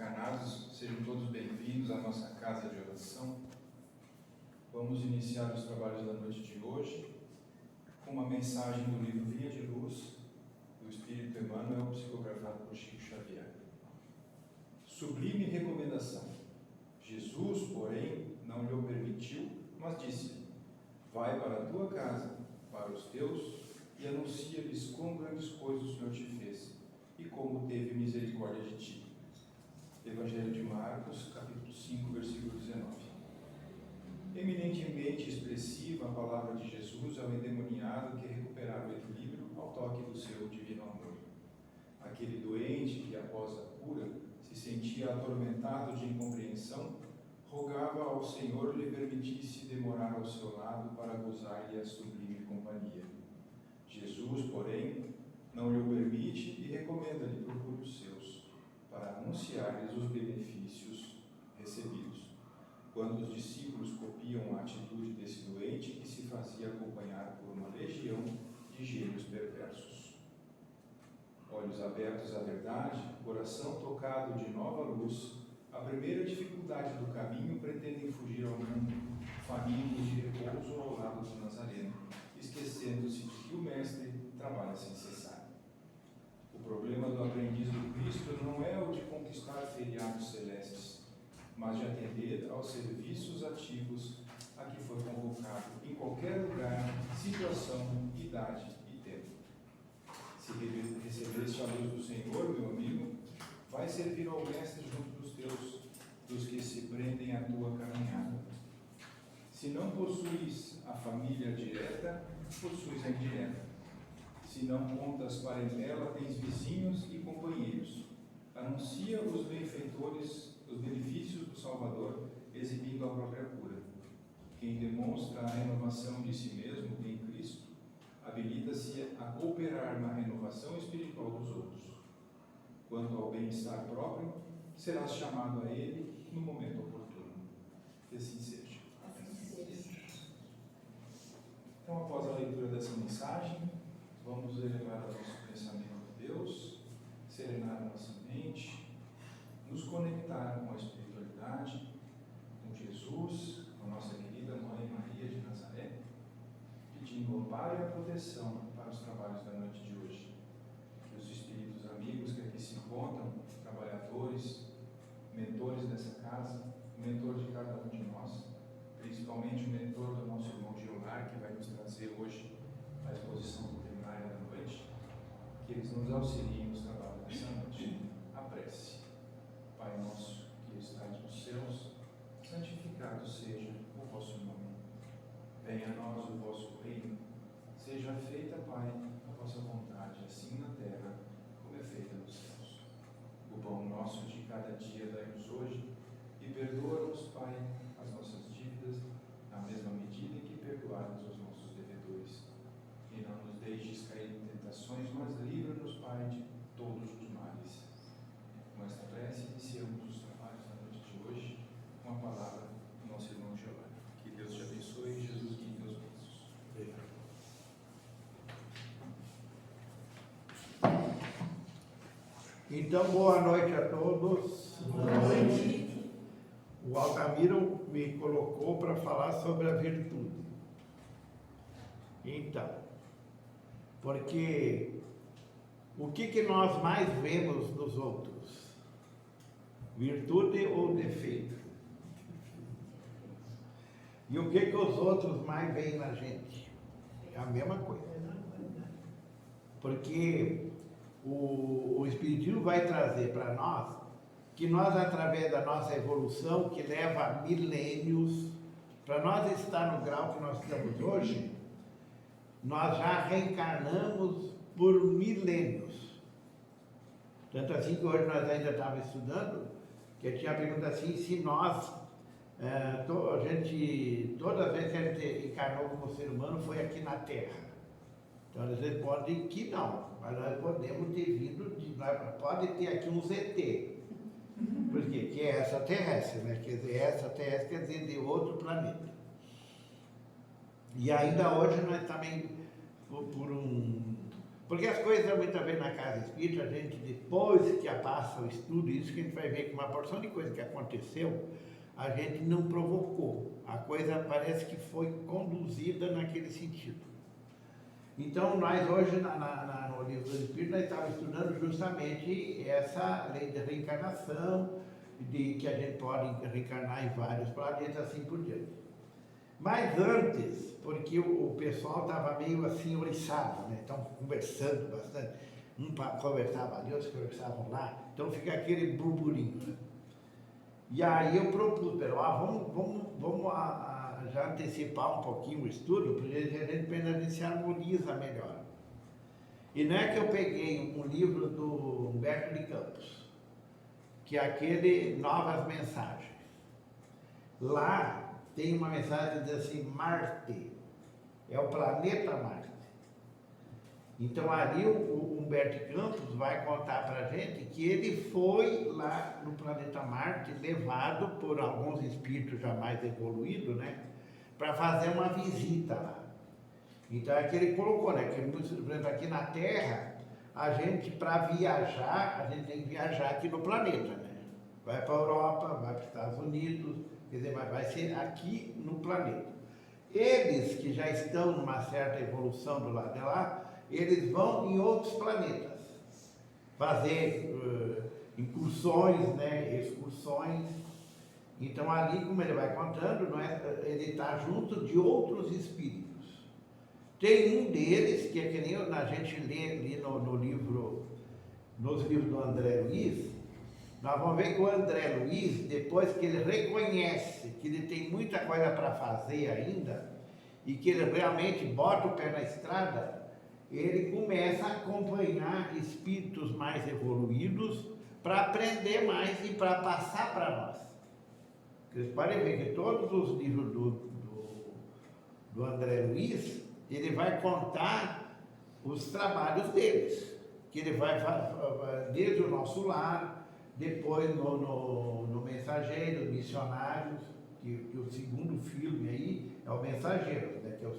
encarnados, sejam todos bem-vindos à nossa casa de oração. Vamos iniciar os trabalhos da noite de hoje com uma mensagem do livro Via de Luz, do Espírito Emmanuel, psicografado por Chico Xavier. Sublime recomendação. Jesus, porém, não lhe o permitiu, mas disse: vai para a tua casa, para os teus, e anuncia-lhes quão grandes coisas o Senhor te fez, e como teve misericórdia de ti. Evangelho de Marcos, capítulo 5, versículo 19. Eminentemente expressiva a palavra de Jesus ao endemoniado que recuperara o equilíbrio ao toque do seu divino amor. Aquele doente que, após a cura, se sentia atormentado de incompreensão, rogava ao Senhor lhe permitisse demorar ao seu lado para gozar-lhe a sublime companhia. Jesus, porém, não lhe o permite e recomenda-lhe procure os seus, para anunciar-lhes os benefícios recebidos. Quando os discípulos copiam a atitude desse doente que se fazia acompanhar por uma legião de gênios perversos. Olhos abertos à verdade, coração tocado de nova luz, a primeira dificuldade do caminho pretendem fugir ao mundo, famintos de repouso ao lado do Nazareno, esquecendo-se de que o Mestre trabalha sem cessar. O problema do aprendiz do Cristo não é o de conquistar feriados celestes, mas de atender aos serviços ativos a que foi convocado em qualquer lugar, situação, idade e tempo. Se recebeste a luz do Senhor, meu amigo, vai servir ao Mestre junto dos teus, dos que se prendem à tua caminhada. Se não possuis a família direta, possuis a indireta. Se não contas parentela, tens vizinhos e companheiros. Anuncia os benfeitores, os benefícios do Salvador, exibindo a própria cura. Quem demonstra a renovação de si mesmo em Cristo, habilita-se a cooperar na renovação espiritual dos outros. Quanto ao bem-estar próprio, serás chamado a ele no momento oportuno. Que assim seja. Então, após a leitura dessa mensagem, vamos elevar o nosso pensamento a Deus, serenar a nossa mente, nos conectar com a espiritualidade, com Jesus, com a nossa querida Mãe Maria de Nazaré, pedindo o amparo e a proteção para os trabalhos da noite de hoje. Que os espíritos amigos que aqui se encontram, trabalhadores, mentores dessa casa, o mentor de cada um de nós, principalmente o mentor do nosso irmão Gilmar, que vai nos trazer hoje a exposição doutrinária da noite, que eles nos auxiliem nos trabalhos dessa noite. A prece. Pai nosso que estais nos céus, santificado seja o vosso nome. Venha a nós o vosso reino. Seja feita, Pai, a vossa vontade, assim na terra como é feita nos céus. O pão nosso de cada dia dai-nos hoje, e perdoa-nos, Pai, as nossas dívidas, na mesma medida em que perdoarmos os nossos devedores. E não nos deixes cair em tentações, mas livra-nos, Pai, de todos os males. Com esta prece, iniciamos os trabalhos da noite de hoje, com a palavra do nosso irmão Giovanni. Que Deus te abençoe e Jesus guie teus passos. Então, boa noite a todos. Boa noite. O Altamiro me colocou para falar sobre a virtude. Então, porque o que nós mais vemos nos outros? Virtude ou defeito? E o que os outros mais veem na gente? É a mesma coisa. Porque o Espiritismo vai trazer para nós que nós, através da nossa evolução, que leva milênios, para nós estar no grau que nós estamos hoje, nós já reencarnamos por milênios. Tanto assim que hoje nós ainda estávamos estudando, que tinha a pergunta assim, se nós, toda vez que a gente encarnou como ser humano, foi aqui na Terra. Então, às vezes pode que não, mas nós podemos ter vindo, pode ter aqui um ZT. Por quê? Que é extraterrestre, né? Quer dizer, extraterrestre quer dizer de outro planeta. E ainda hoje nós também, por Porque as coisas, muitas vezes, na casa espírita, a gente, depois que passa o estudo, isso que a gente vai ver que uma porção de coisa que aconteceu, a gente não provocou. A coisa parece que foi conduzida naquele sentido. Então, nós hoje, no livro do Espírito, nós estávamos estudando justamente essa lei de reencarnação, de que a gente pode reencarnar em vários planetas, assim por diante. Mas antes, porque o pessoal estava meio assim oriçado, né? Estão conversando bastante, um conversava ali, outros conversavam lá, então fica aquele burburinho, né? E aí eu propus, vamos já antecipar um pouquinho o estudo, porque a gente se harmoniza melhor. E não é que eu peguei um livro do Humberto de Campos, que é aquele Novas Mensagens. Lá tem uma mensagem que diz assim, Marte, é o planeta Marte. Então ali o Humberto de Campos vai contar para a gente que ele foi lá no planeta Marte, levado por alguns espíritos já mais evoluídos, né? Para fazer uma visita lá. Então é que ele colocou, né? Que, por exemplo, aqui na Terra, a gente, para viajar, a gente tem que viajar aqui no planeta, né? Vai para a Europa, vai para os Estados Unidos, quer dizer, vai ser aqui no planeta. Eles que já estão numa certa evolução do lado de lá, eles vão em outros planetas fazer incursões, né? Excursões. Então ali, como ele vai contando, não é, ele está junto de outros espíritos. Tem um deles, que é que nem a gente lê ali nos livros do André Luiz, nós vamos ver que o André Luiz, depois que ele reconhece que ele tem muita coisa para fazer ainda, e que ele realmente bota o pé na estrada, ele começa a acompanhar espíritos mais evoluídos para aprender mais e para passar para nós. Vocês podem ver que todos os livros do André Luiz, ele vai contar os trabalhos deles, que ele vai desde o Nosso Lar, depois no Mensageiro, Missionários, que o segundo filme aí é o Mensageiro, né, que é o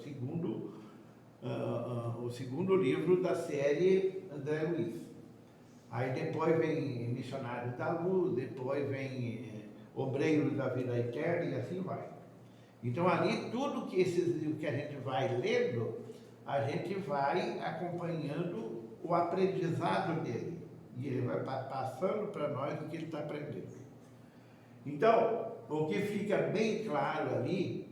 segundo livro da série André Luiz. Aí depois vem Missionários da Luz, depois vem Obreiros da Vida Eterna e assim vai. Então ali tudo que esses livros que a gente vai lendo, a gente vai acompanhando o aprendizado dele. E ele vai passando para nós o que ele está aprendendo. Então, o que fica bem claro ali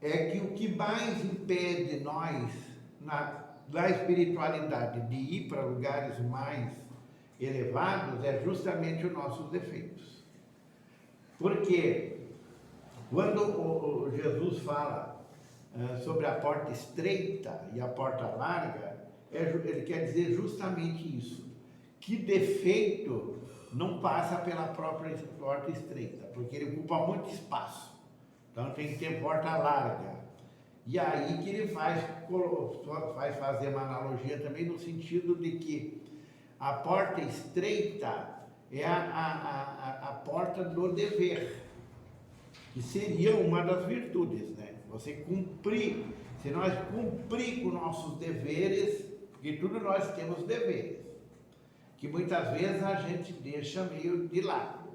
é que o que mais impede nós, na espiritualidade, de ir para lugares mais elevados, é justamente os nossos defeitos. Porque quando Jesus fala sobre a porta estreita e a porta larga, ele quer dizer justamente isso, que defeito não passa pela própria porta estreita, porque ele ocupa muito espaço. Então tem que ter porta larga. E aí que ele faz fazer uma analogia também no sentido de que a porta estreita é a porta do dever, que seria uma das virtudes, né? Você cumprir, se nós cumprir com nossos deveres, porque tudo nós temos deveres, que muitas vezes a gente deixa meio de lado,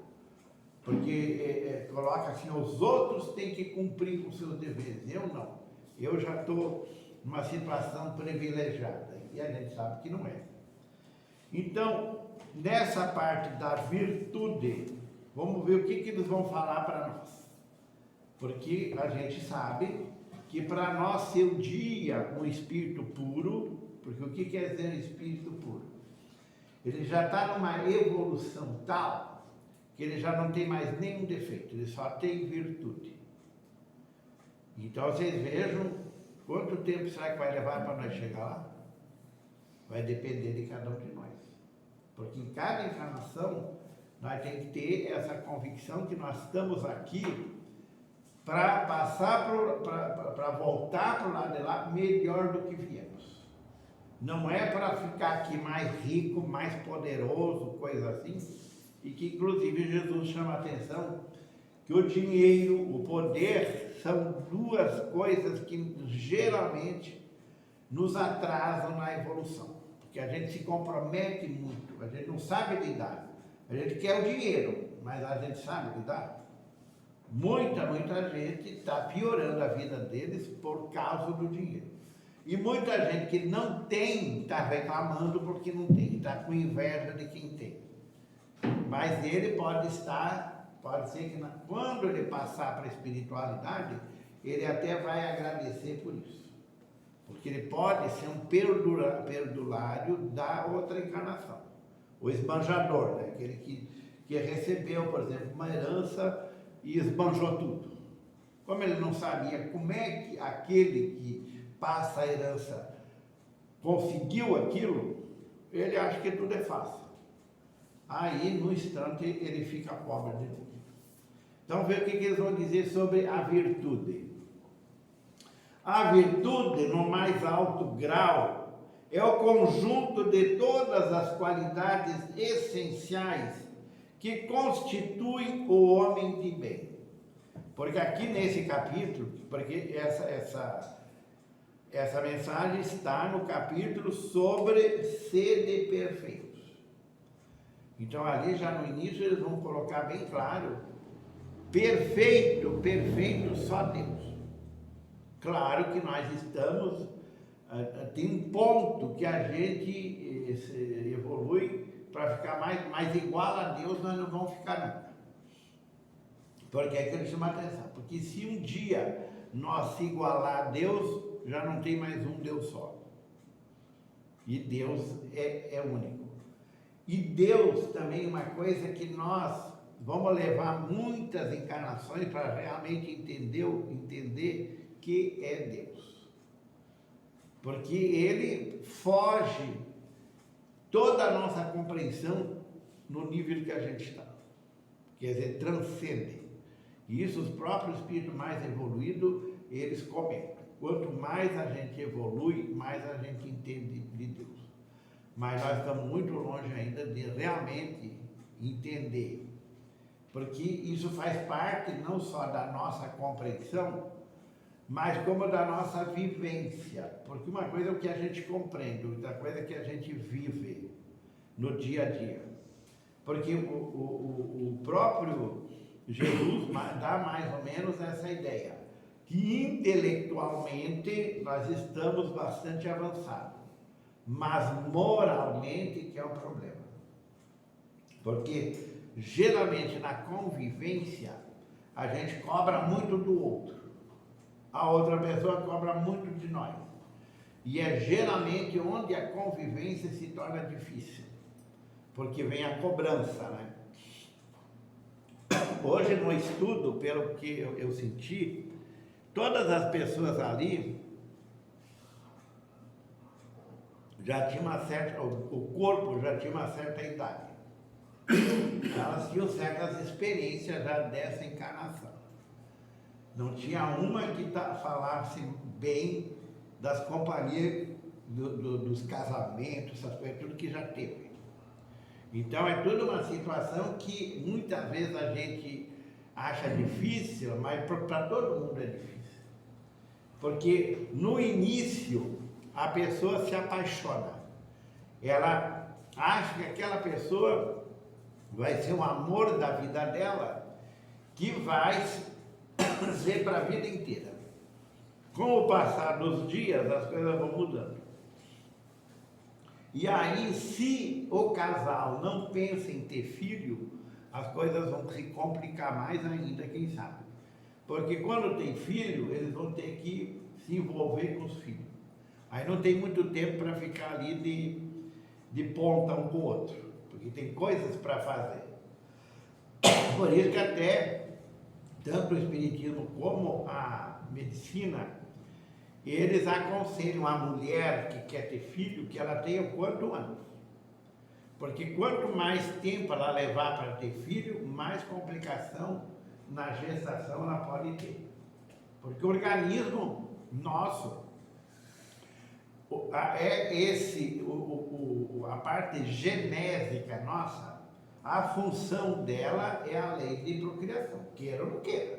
porque coloca assim, os outros têm que cumprir com seus deveres, eu não, eu já estou numa situação privilegiada, e a gente sabe que não é. Então, nessa parte da virtude, vamos ver o que eles vão falar para nós, porque a gente sabe que para nós ser um dia um espírito puro, porque o que quer dizer um espírito puro? Ele já está numa evolução tal que ele já não tem mais nenhum defeito, ele só tem virtude. Então vocês vejam quanto tempo será que vai levar para nós chegar lá? Vai depender de cada um de nós. Porque em cada encarnação nós temos que ter essa convicção que nós estamos aqui para passar, para voltar para o lado de lá melhor do que viemos. Não é para ficar aqui mais rico, mais poderoso, coisa assim, e que inclusive Jesus chama a atenção que o dinheiro, o poder, são duas coisas que geralmente nos atrasam na evolução. porque a gente se compromete muito, a gente não sabe lidar. A gente quer o dinheiro, mas a gente sabe lidar. Muita gente está piorando a vida deles por causa do dinheiro. E muita gente que não tem está reclamando porque não tem, está com inveja de quem tem. Mas ele pode ser que quando ele passar para a espiritualidade, ele até vai agradecer por isso. Porque ele pode ser um perdulário da outra encarnação. O esbanjador, né? Aquele que recebeu, por exemplo, uma herança e esbanjou tudo. Como ele não sabia como é que aquele que passa a herança conseguiu aquilo, ele acha que tudo é fácil. Aí, no instante, ele fica pobre de novo. Então, veja o que eles vão dizer sobre a virtude. A virtude, no mais alto grau, é o conjunto de todas as qualidades essenciais que constituem o homem de bem. Porque aqui nesse capítulo, porque essa mensagem está no capítulo sobre sede perfeitos. Então ali já no início eles vão colocar bem claro, perfeito só Deus. Claro que nós estamos, tem um ponto que a gente evolui para ficar mais igual a Deus, nós não vamos ficar nunca. Porque é que ele chama a atenção. Porque se um dia nós se igualar a Deus, já não tem mais um Deus só. E Deus é único. E Deus também, uma coisa que nós vamos levar muitas encarnações para realmente entender que é Deus. Porque ele foge toda a nossa compreensão no nível que a gente está. Quer dizer, transcende. E isso os próprios espíritos mais evoluídos, eles comentam. Quanto mais a gente evolui, mais a gente entende de Deus. Mas nós estamos muito longe ainda de realmente entender. Porque isso faz parte não só da nossa compreensão, mas como da nossa vivência. Porque uma coisa é o que a gente compreende, outra coisa é o que a gente vive no dia a dia. Porque o próprio Jesus dá mais ou menos essa ideia, que intelectualmente nós estamos bastante avançados, mas moralmente que é um problema. Porque geralmente na convivência a gente cobra muito do outro, a outra pessoa cobra muito de nós. E é geralmente onde a convivência se torna difícil, porque vem a cobrança, né? Hoje no estudo, pelo que eu senti, todas as pessoas ali já tinham o corpo já tinha uma certa idade. Elas tinham certas experiências já dessa encarnação. Não tinha uma que falasse bem das companhias, dos casamentos, essas coisas, tudo que já teve. Então é tudo uma situação que muitas vezes a gente acha difícil, mas para todo mundo é difícil. Porque no início a pessoa se apaixona. Ela acha que aquela pessoa vai ser o amor da vida dela, que vai ser para a vida inteira. Com o passar dos dias, as coisas vão mudando. E aí, se o casal não pensa em ter filho, as coisas vão se complicar mais ainda, quem sabe. Porque quando tem filho, eles vão ter que se envolver com os filhos. Aí não tem muito tempo para ficar ali de ponta um com o outro, porque tem coisas para fazer. Por isso que até, tanto o Espiritismo como a medicina, eles aconselham a mulher que quer ter filho, que ela tenha o quanto antes. Porque quanto mais tempo ela levar para ter filho, mais complicação na gestação ela pode ter. Porque o organismo nosso, a parte genésica nossa, a função dela é a lei de procriação, queira ou não queira.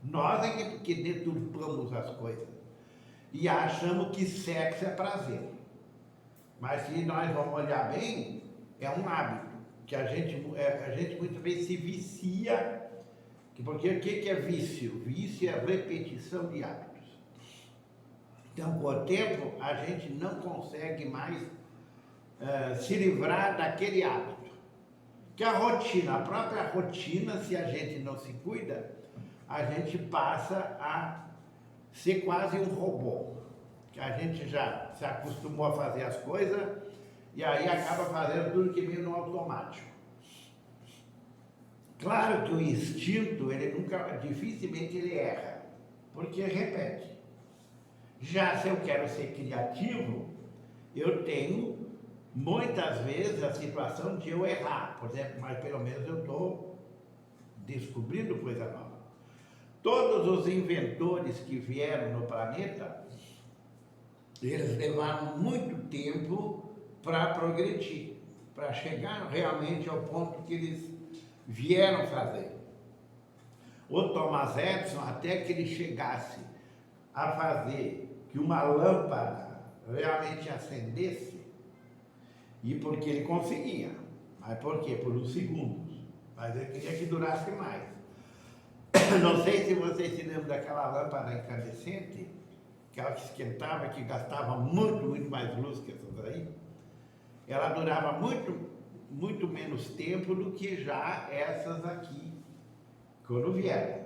Nós é que deturpamos as coisas e achamos que sexo é prazer. Mas se nós vamos olhar bem, é um hábito, que a gente muitas vezes se vicia, porque o que é vício? Vício é a repetição de hábitos. Então, com o tempo, a gente não consegue mais se livrar daquele hábito. Que a rotina, a própria rotina, se a gente não se cuida, a gente passa a ser quase um robô. Que a gente já se acostumou a fazer as coisas e aí acaba fazendo tudo que meio no automático. Claro que o instinto, dificilmente ele erra, porque repete. Já se eu quero ser criativo, eu tenho muitas vezes a situação de eu errar, por exemplo, mas pelo menos eu estou descobrindo coisa nova. Todos os inventores que vieram no planeta, eles levaram muito tempo para progredir, para chegar realmente ao ponto que eles vieram fazer. O Thomas Edison, até que ele chegasse a fazer que uma lâmpada realmente acendesse, e porque ele conseguia, mas por quê? Por uns segundos, mas ele queria que durasse mais. Não sei se vocês se lembram daquela lâmpada incandescente, aquela que esquentava, que gastava muito mais luz que essas aí. Ela durava muito menos tempo do que já essas aqui, quando vieram.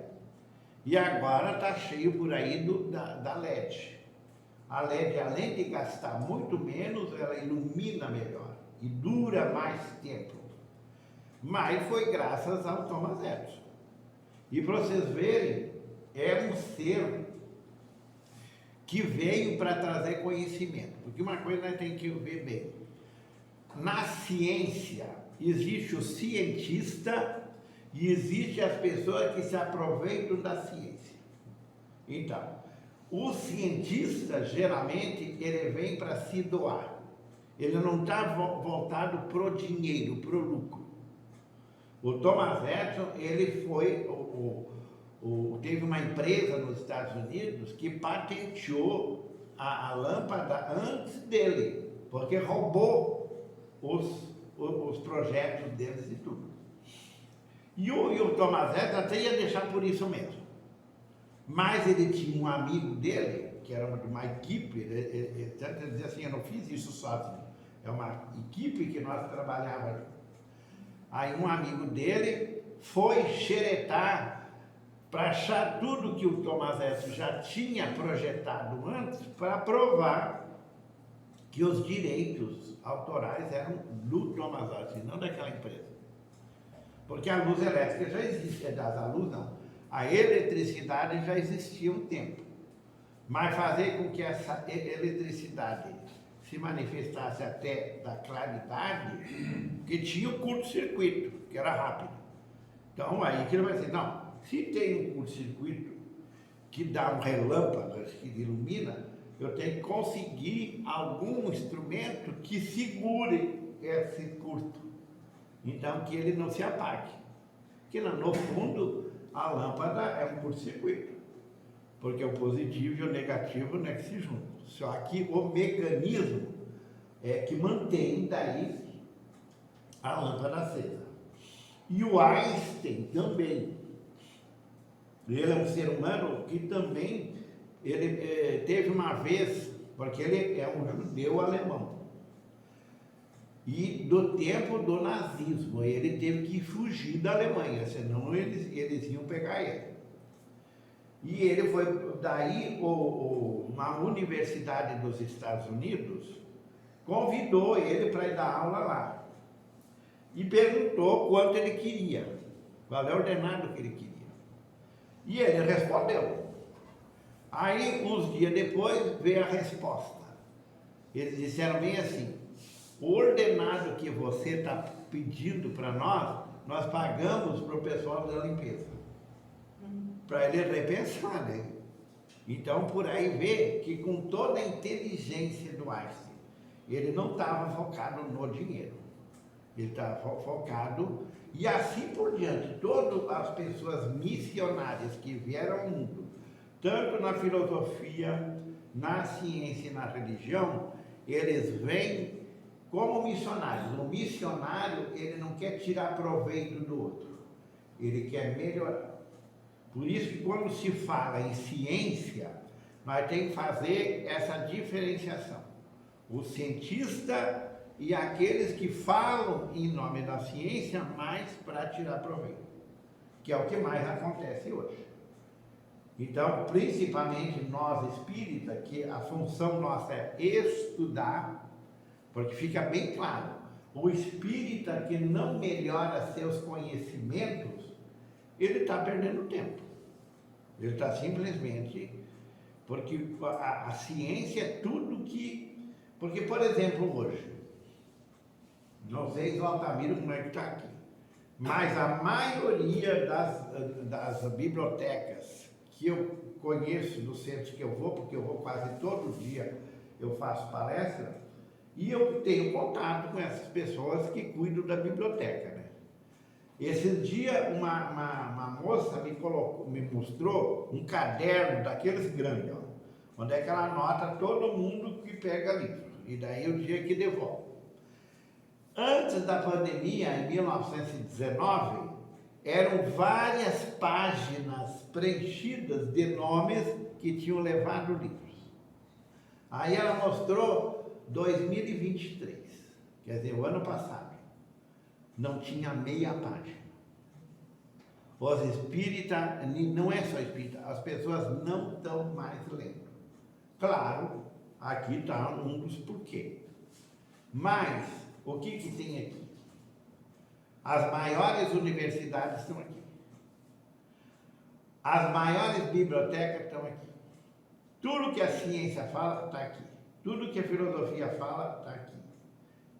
E agora está cheio por aí da LED. A LED, além de gastar muito menos, ela ilumina melhor e dura mais tempo. Mas foi graças ao Thomas Edison. E para vocês verem, é um ser que veio para trazer conhecimento. Porque uma coisa nós temos que ver bem. Na ciência, existe o cientista e existe as pessoas que se aproveitam da ciência. Então, o cientista, geralmente, ele vem para se doar. Ele não está voltado para o dinheiro, para o lucro. O Thomas Edison, ele foi, teve uma empresa nos Estados Unidos que patenteou a lâmpada antes dele, porque roubou os projetos deles e tudo. E o Thomas Edison até ia deixar por isso mesmo. Mas ele tinha um amigo dele, que era de uma equipe, ele dizia assim, eu não fiz isso sozinho, é uma equipe que nós trabalhávamos. Aí um amigo dele foi xeretar para achar tudo que o Thomas Edison já tinha projetado antes, para provar que os direitos autorais eram do Thomas Edison, não daquela empresa. Porque a luz elétrica já existe, a luz não. A eletricidade já existia um tempo, mas fazer com que essa eletricidade se manifestasse até da claridade, que tinha o curto-circuito, que era rápido. Então aí que ele vai dizer, não, se tem um curto-circuito que dá um relâmpago, que ilumina, eu tenho que conseguir algum instrumento que segure esse curto, então que ele não se apague. Que no fundo a lâmpada é um curto-circuito, porque o positivo e o negativo não é que se juntam. Só que o mecanismo é que mantém daí a lâmpada acesa. E o Einstein também. Ele é um ser humano que também ele teve uma vez, porque ele é um judeu alemão, e do tempo do nazismo, ele teve que fugir da Alemanha, senão eles iam pegar ele. E ele foi, daí uma universidade dos Estados Unidos convidou ele para ir dar aula lá. E perguntou quanto ele queria, qual é o ordenado que ele queria. E ele respondeu. Aí, uns dias depois, veio a resposta. Eles disseram bem assim, o ordenado que você está pedindo para nós pagamos para o pessoal da limpeza. Para ele repensar, né? Então, por aí vê que com toda a inteligência do Einstein, ele não estava focado no dinheiro. Ele estava focado, e assim por diante, todas as pessoas missionárias que vieram ao mundo, tanto na filosofia, na ciência e na religião, eles vêm como missionários. O missionário, ele não quer tirar proveito do outro, ele quer melhorar. Por isso que quando se fala em ciência, nós temos que fazer essa diferenciação. O cientista e aqueles que falam em nome da ciência, mais para tirar proveito, que é o que mais acontece hoje. Então, principalmente nós espíritas, que a função nossa é estudar, porque fica bem claro, o espírita que não melhora seus conhecimentos, ele está perdendo tempo. Ele está simplesmente, porque a ciência é tudo que... Porque, por exemplo, hoje, não sei se o Altamiro como é que está aqui, mas a maioria das bibliotecas que eu conheço do centro que eu vou, porque eu vou quase todo dia, eu faço palestra, e eu tenho contato com essas pessoas que cuidam da biblioteca, né? Esse dia uma moça me mostrou um caderno daqueles grandes, ó, onde é que ela anota todo mundo que pega livro, e daí o dia que devolve. Antes da pandemia, em 1919, eram várias páginas preenchidas de nomes que tinham levado livros. Aí ela mostrou 2023, quer dizer, o ano passado, não tinha meia página. Os espíritas, não é só espírita, as pessoas não estão mais lendo. Claro, aqui está um dos porquês. Mas, o que tem aqui? As maiores universidades estão aqui. As maiores bibliotecas estão aqui. Tudo que a ciência fala está aqui. Tudo que a filosofia fala está aqui.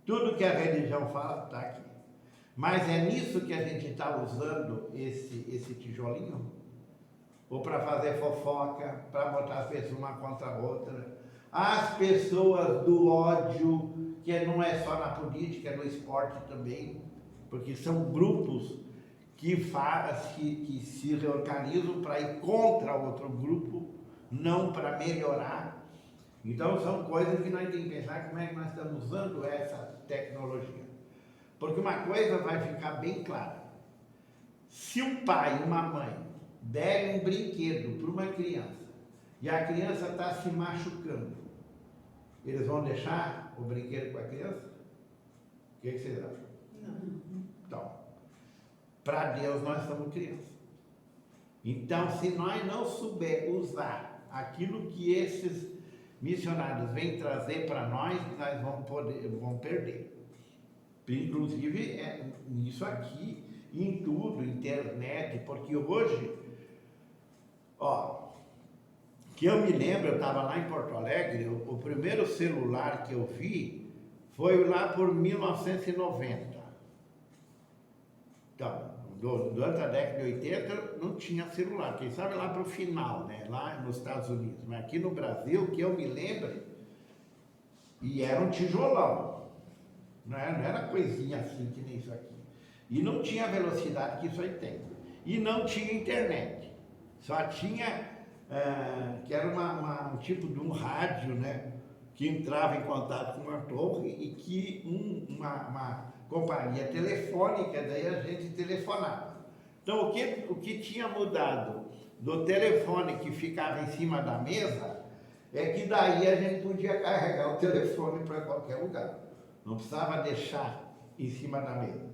Tudo que a religião fala está aqui. Mas é nisso que a gente está usando esse tijolinho? Ou para fazer fofoca, para botar as pessoas uma contra a outra? As pessoas do ódio, que não é só na política, é no esporte também, porque são grupos que se reorganizam para ir contra outro grupo, não para melhorar. Então são coisas que nós temos que pensar como é que nós estamos usando essa tecnologia. Porque uma coisa vai ficar bem clara: se um pai e uma mãe derem um brinquedo para uma criança e a criança está se machucando, eles vão deixar o brinquedo com a criança? O que vocês acham? Não. Então, para Deus nós somos crianças. Então, se nós não souber usar aquilo que esses missionários vêm trazer para nós vamos perder. Inclusive, nisso aqui, em tudo, internet, porque hoje, que eu me lembro, eu estava lá em Porto Alegre, o primeiro celular que eu vi foi lá por 1990. Então, durante a década de 80 não tinha celular, quem sabe lá para o final, né? Lá nos Estados Unidos. Mas aqui no Brasil, que eu me lembro, e era um tijolão, não era coisinha assim que nem isso aqui. E não tinha a velocidade que isso aí tem. E não tinha internet. Só tinha, que era um tipo de um rádio, né? Que entrava em contato com uma torre e que uma companhia telefônica, daí a gente telefonava. Então, o que tinha mudado do telefone que ficava em cima da mesa é que daí a gente podia carregar o telefone para qualquer lugar. Não precisava deixar em cima da mesa.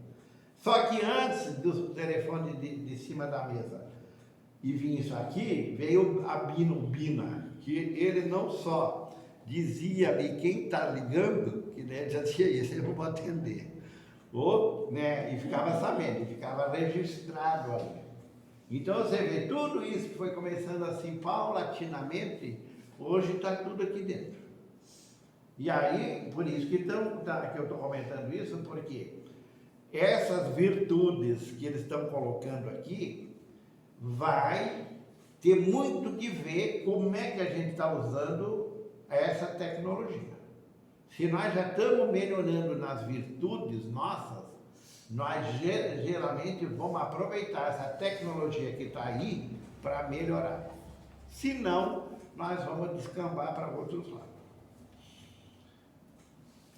Só que antes do telefone de cima da mesa e vir isso aqui, veio a Bina, que ele não só dizia ali quem está ligando, que né, já tinha isso, eu não vou atender. Ou, né, e ficava sabendo, ficava registrado ali. Então você vê, tudo isso que foi começando assim paulatinamente, hoje está tudo aqui dentro. E aí, por isso que eu estou comentando isso, porque essas virtudes que eles estão colocando aqui, vai ter muito que ver como é que a gente está usando essa tecnologia. Se nós já estamos melhorando nas virtudes nossas, nós geralmente vamos aproveitar essa tecnologia que está aí para melhorar. Se não, nós vamos descambar para outros lados.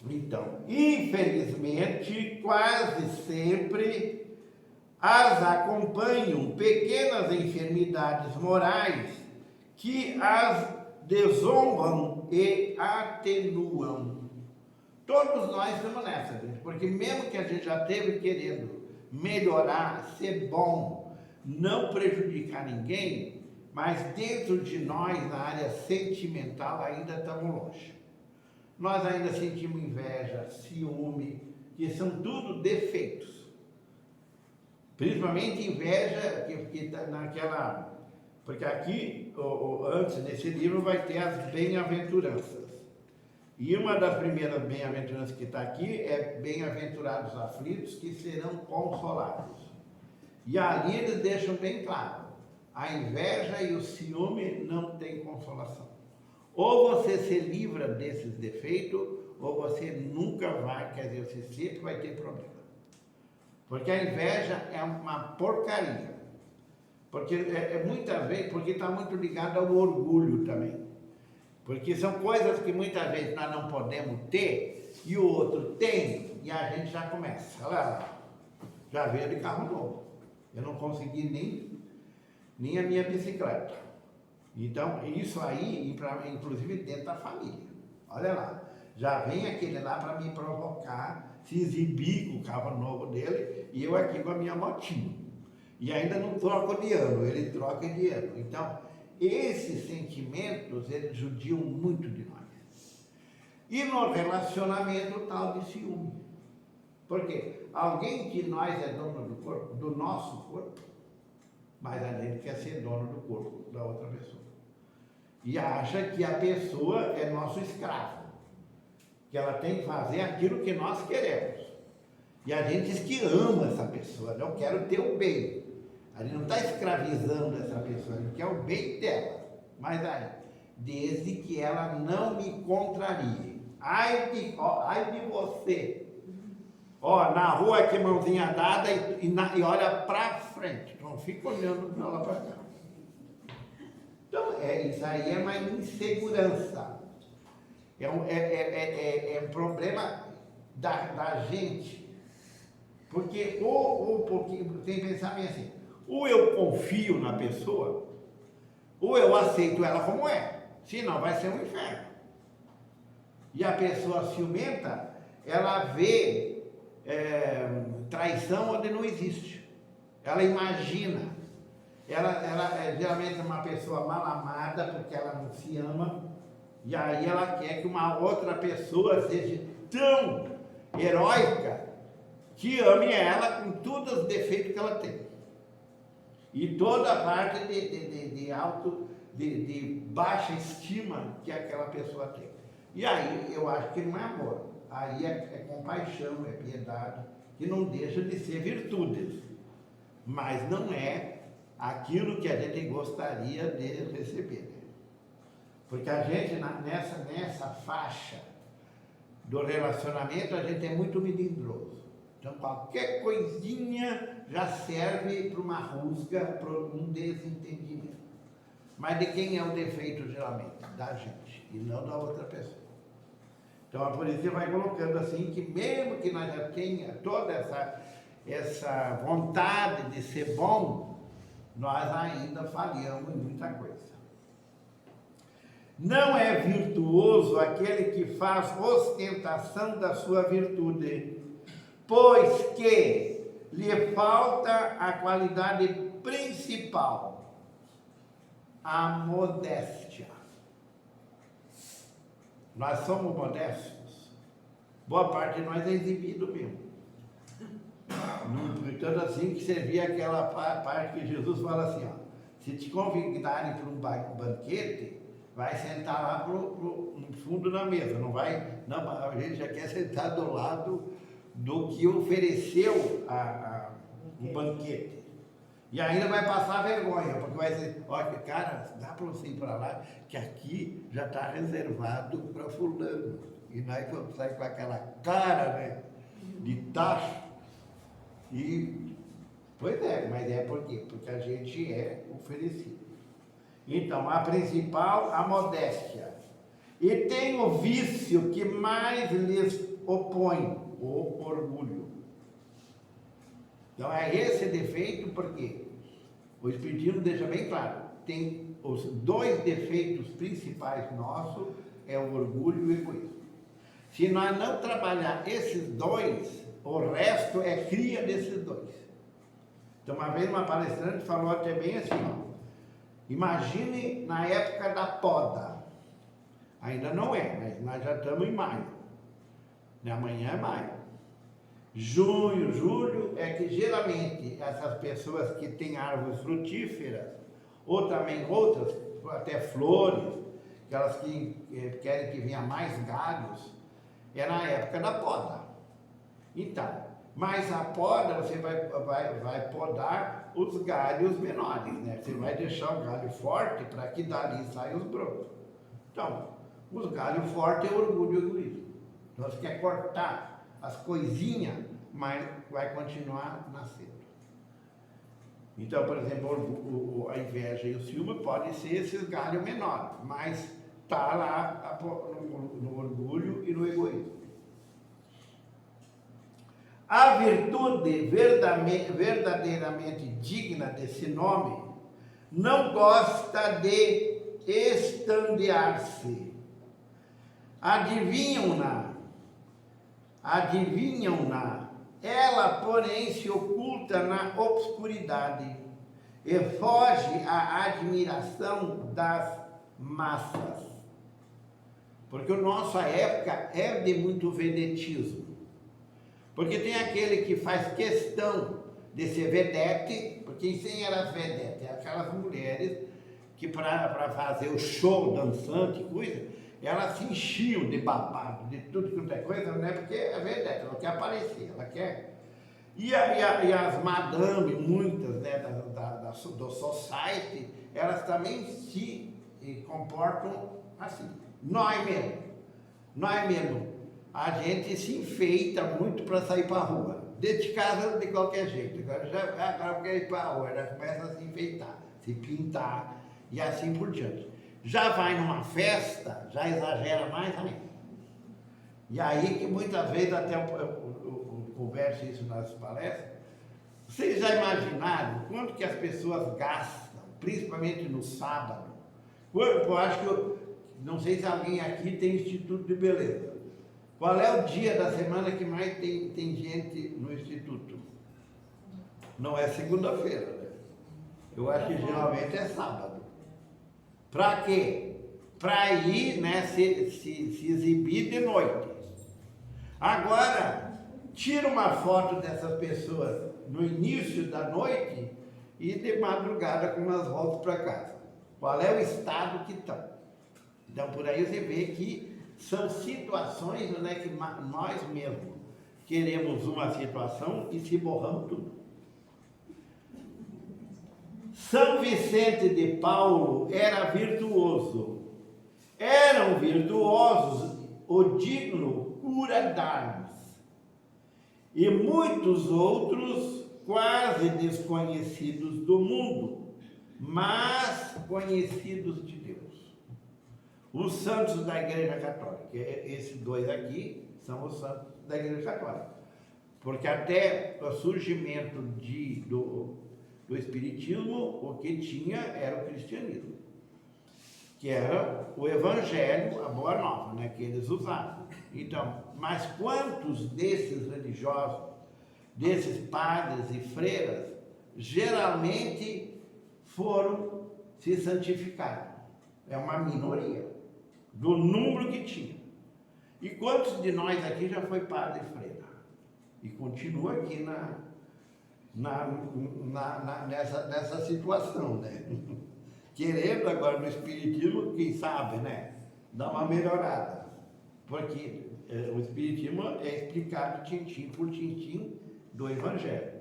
Então, infelizmente, quase sempre as acompanham pequenas enfermidades morais que as desonram e atenuam. Todos nós estamos nessa, gente, porque mesmo que a gente já esteve querendo melhorar, ser bom, não prejudicar ninguém, mas dentro de nós, na área sentimental, ainda estamos longe. Nós ainda sentimos inveja, ciúme, que são tudo defeitos. Principalmente inveja, que está naquela... Porque aqui, antes desse livro, vai ter as bem-aventuranças. E uma das primeiras bem-aventuranças que está aqui é bem-aventurados os aflitos, que serão consolados. E ali eles deixam bem claro, a inveja e o ciúme não têm consolação. Ou você se livra desses defeitos, ou você nunca vai, quer dizer, você sempre vai ter problema. Porque a inveja é uma porcaria. Porque muitas vezes, porque está muito ligado ao orgulho também. Porque são coisas que muitas vezes nós não podemos ter, e o outro tem, e a gente já começa. Olha lá, já veio de carro novo. Eu não consegui nem a minha bicicleta. Então, isso aí, inclusive dentro da família. Olha lá, já vem aquele lá para me provocar, se exibir com o carro novo dele, e eu aqui com a minha motinha. E ainda não troco de ano, ele troca de ano. Então, esses sentimentos, eles judiam muito de nós. E no relacionamento, o tal de ciúme. Porque alguém que nós é dono do corpo, do nosso corpo, mas a gente quer ser dono do corpo da outra pessoa. E acha que a pessoa é nosso escravo. Que ela tem que fazer aquilo que nós queremos. E a gente diz que ama essa pessoa, eu quero ter o bem. A gente não está escravizando essa pessoa, a gente quer o bem dela. Mas aí, desde que ela não me contrarie. Ai de você. Ó, na rua aqui, mãozinha dada e olha para frente. Não fica olhando para lá para cá. Então, isso aí é uma insegurança. É um problema da gente. Porque, porque tem que pensar bem assim, ou eu confio na pessoa, ou eu aceito ela como é, senão vai ser um inferno. E a pessoa ciumenta, ela vê traição onde não existe. Ela imagina. Ela é geralmente uma pessoa mal amada, porque ela não se ama, e aí ela quer que uma outra pessoa seja tão heróica que ame ela com todos os defeitos que ela tem. E toda a parte de baixa estima que aquela pessoa tem. E aí eu acho que não é amor. Aí é compaixão, é piedade, que não deixa de ser virtudes. Mas não é aquilo que a gente gostaria de receber. Porque a gente, nessa faixa do relacionamento, a gente é muito melindroso. Então, qualquer coisinha já serve para uma rusga, para um desentendimento. Mas de quem é o defeito, geralmente? Da gente, e não da outra pessoa. Então, a polícia vai colocando assim, que mesmo que nós já tenha toda essa vontade de ser bom, nós ainda falhamos em muita coisa. Não é virtuoso aquele que faz ostentação da sua virtude, pois que lhe falta a qualidade principal, a modéstia. Nós somos modestos, boa parte de nós é exibido mesmo. Portanto, assim que você vê aquela parte que Jesus fala assim, ó, se te convidarem para um banquete, vai sentar lá no fundo da mesa, não vai, não, a gente já quer sentar do lado do que ofereceu o banquete. E ainda vai passar vergonha, porque vai dizer, olha, cara, dá para você ir para lá, que aqui já está reservado para fulano. E nós vamos sair com aquela cara, né, de tacho. E, pois é, mas é por quê? Porque a gente é oferecido. Então, a principal, a modéstia. E tem o vício que mais lhes opõem, o orgulho. Então é esse defeito, porque o Espiritismo deixa bem claro, tem os dois defeitos principais nossos, é o orgulho e o egoísmo. Se nós não trabalhar esses dois, o resto é cria desses dois. Então uma vez uma palestrante falou até bem assim, ó, imagine na época da poda, ainda não é, mas nós já estamos em maio, amanhã é maio. Junho, julho, é que geralmente essas pessoas que têm árvores frutíferas, ou também outras, até flores, aquelas que querem que venha mais galhos, é na época da poda. Então, mas a poda você vai podar os galhos menores, né? Você vai deixar o galho forte para que dali saiam os brotos. Então, os galhos fortes é orgulho e egoísmo. Então você quer cortar as coisinhas, mas vai continuar nascendo. Então, por exemplo, a inveja e o ciúme podem ser esses galhos menores, mas está lá no orgulho e no egoísmo. A virtude verdadeiramente digna desse nome não gosta de estandear-se. Adivinham-na, ela, porém, se oculta na obscuridade e foge à admiração das massas. Porque a nossa época é de muito vedetismo. Porque tem aquele que faz questão de ser vedete, porque quem eram as vedetes? Aquelas mulheres que para fazer o show dançante, coisa, elas se enchiam de babado, de tudo quanto é coisa, não é porque é vedete, ela quer aparecer, ela quer. E as madame, muitas, né, do society, elas também se comportam assim. Nós mesmo, a gente se enfeita muito para sair para a rua. Dentro de casa, de qualquer jeito. Agora quer ir para a rua, ela começa a se enfeitar, se pintar e assim por diante. Já vai numa festa, já exagera mais ainda. E aí que muitas vezes, até eu converso isso nas palestras, vocês já imaginaram quanto que as pessoas gastam, principalmente no sábado? Eu acho que, não sei se alguém aqui tem Instituto de Beleza. Qual é o dia da semana que mais tem gente no Instituto? Não é segunda-feira, né? Eu acho que geralmente é sábado. Para quê? Para ir, né, se exibir de noite. Agora, tira uma foto dessas pessoas no início da noite e de madrugada com umas voltas para casa. Qual é o estado que estão? Então, por aí você vê que são situações, né, que nós mesmos queremos uma situação e se borramos tudo. São Vicente de Paulo era virtuoso. Eram virtuosos o digno cura d'armas. E muitos outros quase desconhecidos do mundo, mas conhecidos de Deus. Os santos da Igreja Católica, esses dois aqui são os santos da Igreja Católica. Porque até o surgimento do Espiritismo, o que tinha era o cristianismo, que era o Evangelho, a Boa Nova, né, que eles usavam. Então, mas quantos desses religiosos, desses padres e freiras, geralmente foram se santificar? É uma minoria do número que tinha. E quantos de nós aqui já foi padre e freira? E continua aqui nessa situação, né? Querendo agora no Espiritismo, quem sabe, né? Dar uma melhorada. Porque o Espiritismo é explicado tintim por tintim do Evangelho.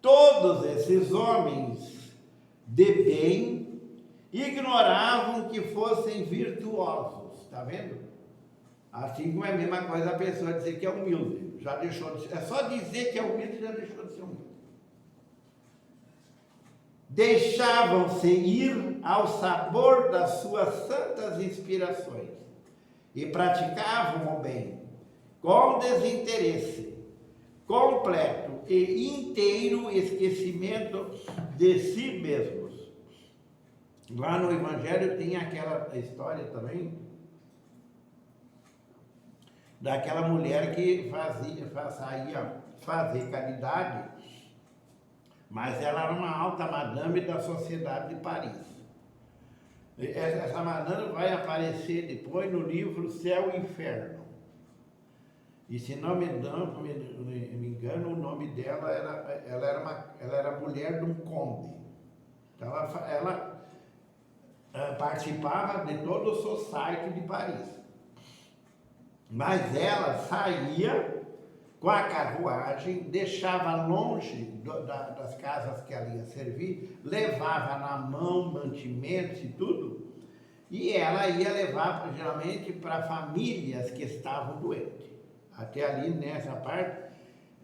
Todos esses homens de bem ignoravam que fossem virtuosos, está vendo? Assim como é a mesma coisa a pessoa dizer que é humilde, já deixou de ser, é só dizer que é humilde, já deixou de ser humilde. Deixavam-se ir ao sabor das suas santas inspirações e praticavam o bem, com desinteresse, completo e inteiro esquecimento de si mesmos. Lá no Evangelho tem aquela história também daquela mulher que saía fazer caridade, mas ela era uma alta madame da sociedade de Paris. Essa madame vai aparecer depois no livro Céu e Inferno. E se não me engano, o nome dela ela era mulher de um conde. Então ela participava de todo o society de Paris. Mas ela saía com a carruagem, deixava longe das casas que ela ia servir, levava na mão mantimentos e tudo, e ela ia levar geralmente para famílias que estavam doentes. Até ali nessa parte,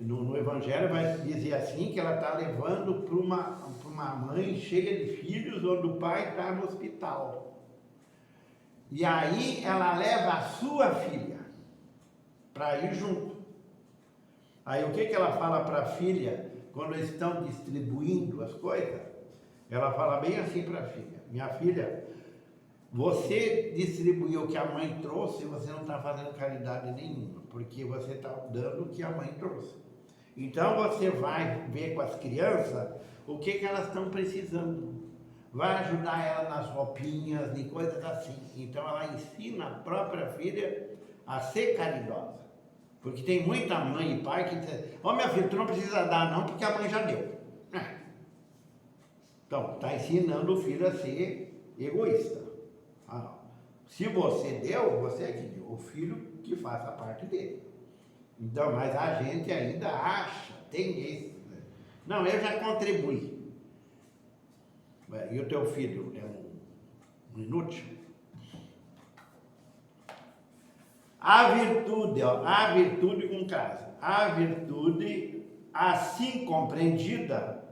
no Evangelho vai dizer assim, que ela está levando para uma mãe cheia de filhos, onde o pai está no hospital. E aí ela leva a sua filha para ir junto. Aí o que ela fala para a filha, quando eles estão distribuindo as coisas? Ela fala bem assim para a filha: minha filha, você distribuiu o que a mãe trouxe e você não está fazendo caridade nenhuma, porque você está dando o que a mãe trouxe. Então você vai ver com as crianças o que elas estão precisando. Vai ajudar ela nas roupinhas e coisas assim. Então ela ensina a própria filha a ser caridosa. Porque tem muita mãe e pai que diz: ó, minha filha, tu não precisa dar não, porque a mãe já deu. Então, está ensinando o filho a ser egoísta. Se você deu, você é que deu. O filho que faça parte dele. Então, mas a gente ainda acha, tem isso. Né? Não, eu já contribuí. E o teu filho é um inútil? A virtude com casa. A virtude, assim compreendida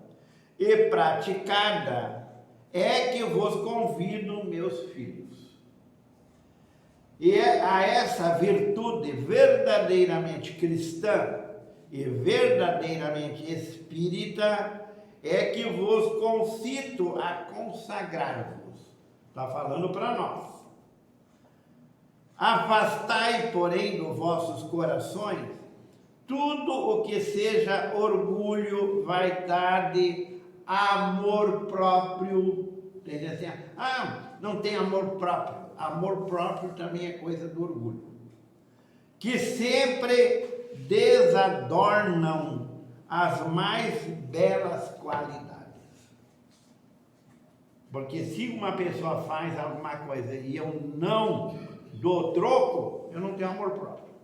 e praticada, é que vos convido, meus filhos. E a essa virtude verdadeiramente cristã e verdadeiramente espírita é que vos concito a consagrar-vos. Está falando para nós. Afastai, porém, dos vossos corações tudo o que seja orgulho, vaidade, amor próprio. Tem assim, não tem amor próprio. Amor próprio também é coisa do orgulho. Que sempre desadornam as mais belas qualidades. Porque se uma pessoa faz alguma coisa e eu não dou troco, eu não tenho amor próprio.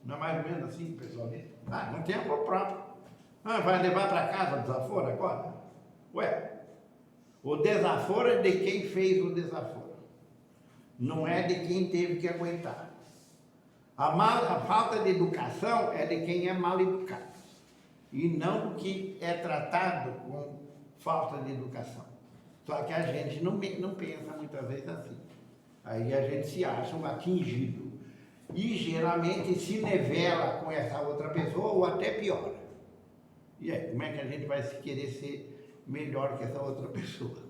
Não é mais ou menos assim, pessoalmente? Não tem amor próprio. Vai levar para casa o desaforo agora? Ué, o desaforo é de quem fez o desaforo. Não é de quem teve que aguentar. A falta de educação é de quem é mal educado. E não do que é tratado com falta de educação. Só que a gente não pensa muitas vezes assim. Aí a gente se acha um atingido. E geralmente se nivela com essa outra pessoa ou até pior. E aí, como é que a gente vai querer ser melhor que essa outra pessoa?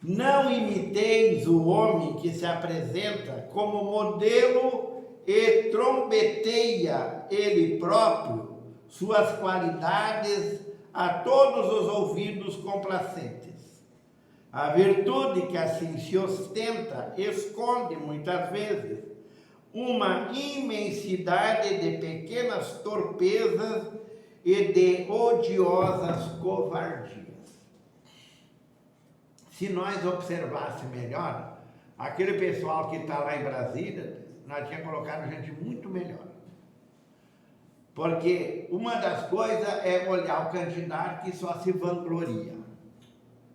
Não imiteis o homem que se apresenta como modelo e trombeteia ele próprio suas qualidades a todos os ouvidos complacentes. A virtude que assim se ostenta esconde muitas vezes uma imensidade de pequenas torpezas e de odiosas covardias. Se nós observássemos melhor, aquele pessoal que está lá em Brasília, nós tínhamos colocado gente muito melhor. Porque uma das coisas é olhar o candidato que só se vangloria.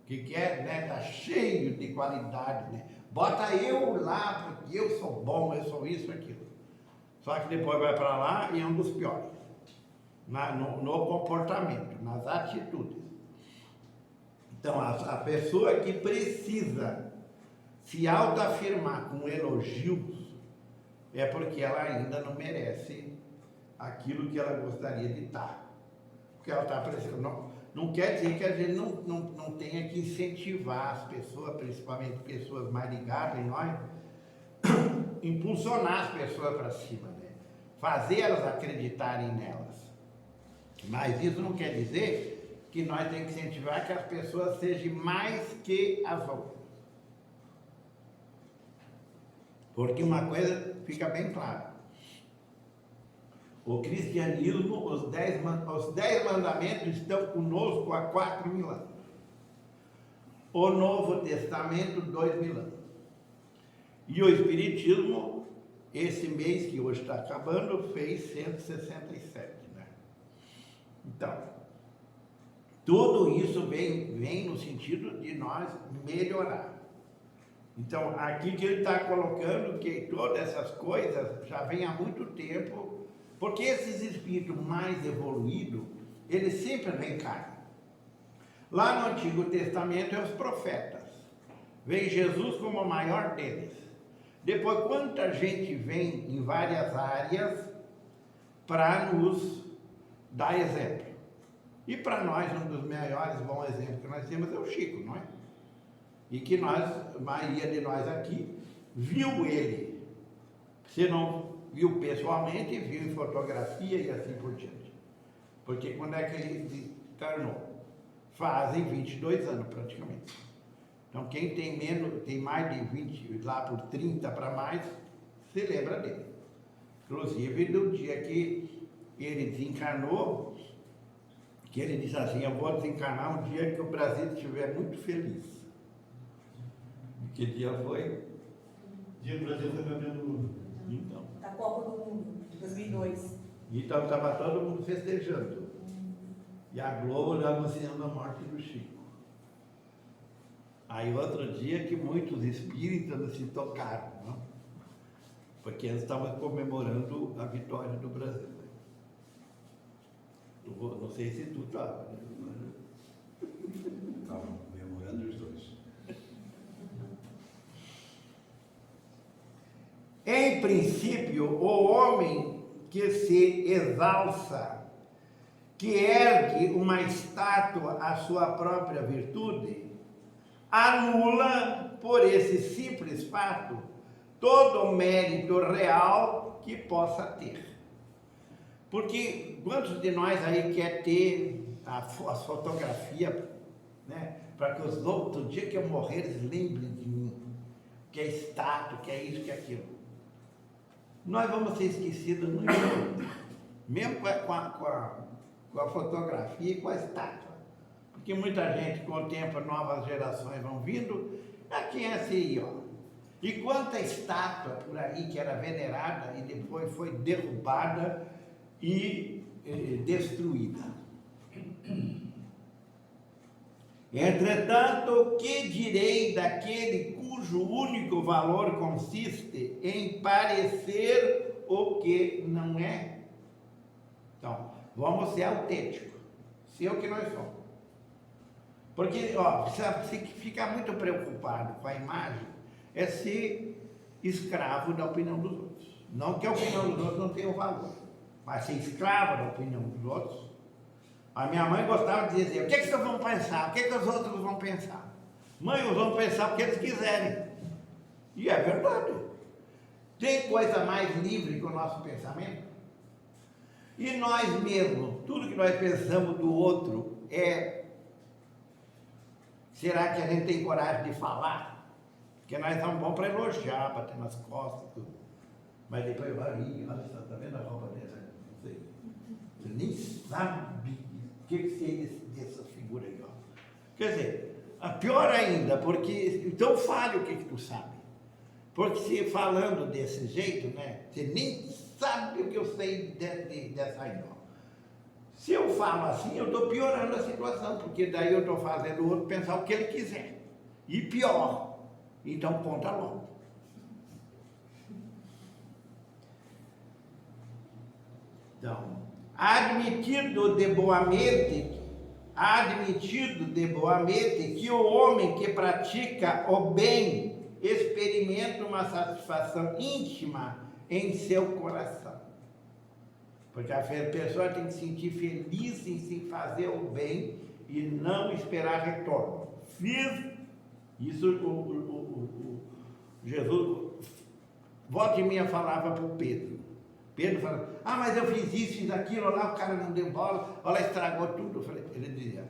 Que quer, né, tá cheio de qualidade, né? Bota eu lá, porque eu sou bom, eu sou isso, aquilo. Só que depois vai para lá e é um dos piores. No comportamento, nas atitudes. Então, a pessoa que precisa se autoafirmar com elogios, é porque ela ainda não merece aquilo que ela gostaria de estar. Porque ela está precisando. Não quer dizer que a gente não tenha que incentivar as pessoas, principalmente pessoas mais ligadas em nós, impulsionar as pessoas para cima, né? Fazer elas acreditarem nelas. Mas isso não quer dizer que nós temos que incentivar que as pessoas sejam mais que as outras. Porque uma coisa fica bem clara. O cristianismo, os 10 mandamentos estão conosco há 4.000 anos. O Novo Testamento, 2.000 anos. E o Espiritismo, esse mês que hoje está acabando, fez 167, né? Então, tudo isso vem no sentido de nós melhorar. Então, aqui que ele está colocando que todas essas coisas já vêm há muito tempo, porque esses espíritos mais evoluídos, eles sempre reencarnam. Lá no Antigo Testamento é os profetas. Vem Jesus como o maior deles. Depois, quanta gente vem em várias áreas para nos dar exemplo. E para nós, um dos maiores bons exemplos que nós temos é o Chico, não é? E que nós, a maioria de nós aqui, viu ele. Se não viu pessoalmente, viu em fotografia e assim por diante. Porque quando é que ele encarnou? Fazem 22 anos praticamente. Então quem tem mais de 20, lá por 30 para mais, se lembra dele. Inclusive do dia que ele desencarnou, que ele disse assim, eu vou desencarnar um dia que o Brasil estiver muito feliz. Que dia foi? Dia que o Brasil foi campeão do mundo. Então. Da Copa do Mundo, de 2002. Então estava todo mundo festejando. E a Globo anunciando a morte do Chico. Aí outro dia que muitos espíritas se tocaram, não? Porque eles estavam comemorando a vitória do Brasil. Não sei se tu estava. Estava comemorando os dois. Em princípio, o homem que se exalça, que ergue uma estátua à sua própria virtude, anula, por esse simples fato, todo o mérito real que possa ter. Porque quantos de nós aí quer ter as fotografias, né? Para que os outros, no dia que eu morrer, eles lembrem de mim, que é estátua, que é isso, que é aquilo. Nós vamos ser esquecidos no mundo, mesmo com a fotografia e com a estátua. Porque muita gente contempla, novas gerações vão vindo, quem é esse aí, ó? E quanta estátua por aí que era venerada e depois foi derrubada e destruída. Entretanto, que direi daquele cujo único valor consiste em parecer o que não é? Então, vamos ser autênticos, ser o que nós somos. Porque, ó, se ficar muito preocupado com a imagem, é ser escravo da opinião dos outros. Não que a opinião dos outros não tenha valor, mas ser escravo da opinião dos outros. A minha mãe gostava de dizer, o que vocês vão pensar? O que os outros vão pensar? Mãe, eles vão pensar o que eles quiserem. E é verdade. Tem coisa mais livre que o nosso pensamento? E nós mesmos, tudo que nós pensamos do outro será que a gente tem coragem de falar? Porque nós somos bons para elogiar, bater nas costas, tudo. Mas depois vai ali, olha só, tá vendo a roupa dela? Não sei. Você nem sabe o que seria dessa figura aí, ó. Quer dizer, pior ainda, porque então fale o que tu sabe. Porque se falando desse jeito, né, você nem sabe o que eu sei dessa aí, ó. Se eu falo assim, eu estou piorando a situação, porque daí eu estou fazendo o outro pensar o que ele quiser. E pior, então conta logo. Então, admitido de boa mente que o homem que pratica o bem experimenta uma satisfação íntima em seu coração. Porque a pessoa tem que se sentir feliz em se fazer o bem e não esperar retorno. Fiz isso, Jesus, volta e meia falava para o Pedro. Pedro falava, mas eu fiz isso, fiz aquilo, lá o cara não deu bola, olha lá, estragou tudo. Ele dizia,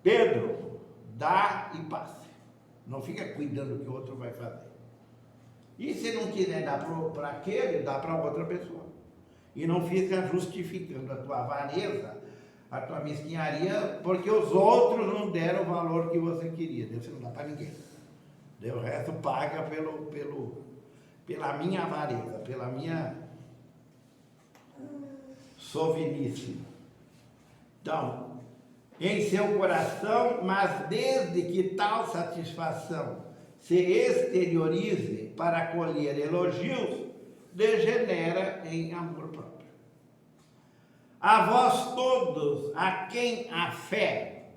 Pedro, dá e passe. Não fica cuidando do que o outro vai fazer. E se não quiser dar para aquele, dá para outra pessoa. E não fica justificando a tua avareza, a tua mesquinharia, porque os outros não deram o valor que você queria. Você não dá para ninguém. O resto paga pela minha avareza, pela minha sovinice. Então, em seu coração, mas desde que tal satisfação se exteriorize para colher elogios, degenera em amor próprio. A vós todos, a quem a fé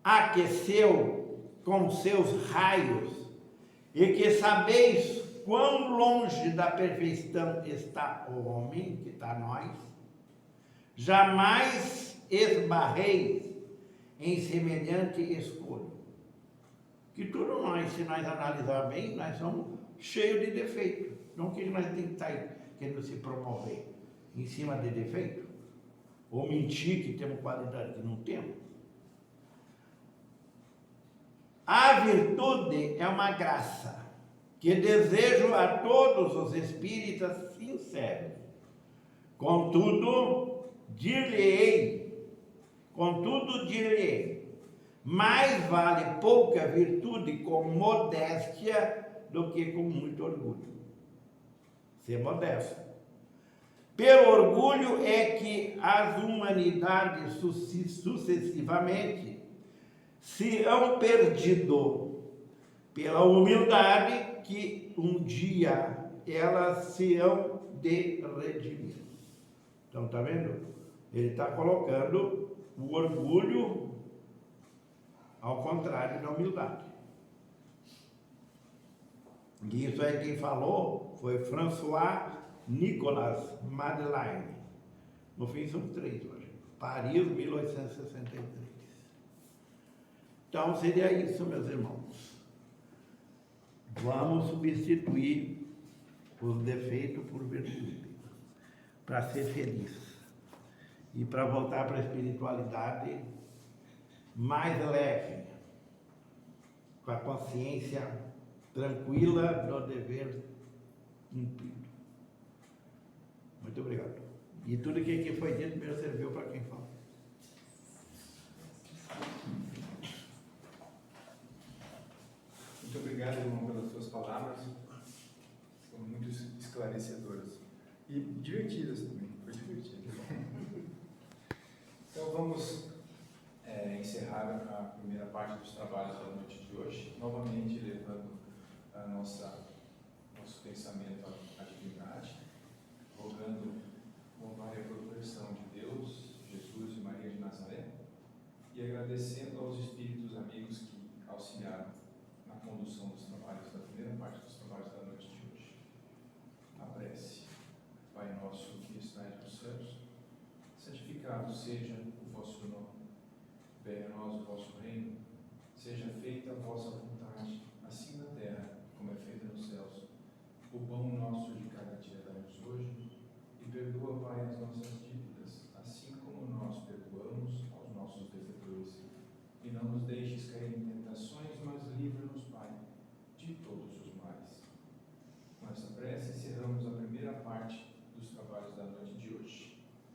aqueceu com seus raios, e que sabeis quão longe da perfeição está o homem, que está nós, jamais esbarreis em semelhante escolha. Que tudo nós, se nós analisar bem, nós somos cheios de defeitos. Não que nós temos que estar querendo se promover em cima de defeito, ou mentir que temos qualidade que não temos. A virtude é uma graça que desejo a todos os espíritas sinceros. Contudo, dir-lhe-ei, mais vale pouca virtude com modéstia do que com muito orgulho. Ser modesto. Pelo orgulho é que as humanidades sucessivamente se hão perdido, pela humildade que um dia elas se hão de redimir. Então, está vendo? Ele está colocando o orgulho ao contrário da humildade. E isso aí quem falou foi François Nicolas Madeleine. No fim são 3 hoje. Paris, 1863. Então seria isso, meus irmãos. Vamos substituir os defeitos por virtude, para ser feliz e para voltar para a espiritualidade mais leve, com a consciência tranquila do dever cumprido. Muito obrigado. E tudo que aqui foi dito me serviu para quem fala. Muito obrigado, irmão, pelas suas palavras. Foram muito esclarecedoras. E divertidas também. Foi divertido. Então vamos encerrar a primeira parte dos trabalhos da noite de hoje, novamente levando nosso pensamento à divindade, rogando uma reproversão de Deus, Jesus e Maria de Nazaré, e agradecendo aos espíritos amigos que auxiliaram na condução dos trabalhos, da primeira parte dos trabalhos da noite de hoje. A prece. Pai nosso que estais nos céus, santificado seja o vosso nome. Venha a nós o vosso reino. Seja feita a vossa vontade, assim na terra como é feita nos céus. O pão nosso de cada dia dai-nos hoje, e perdoa, Pai, as nossas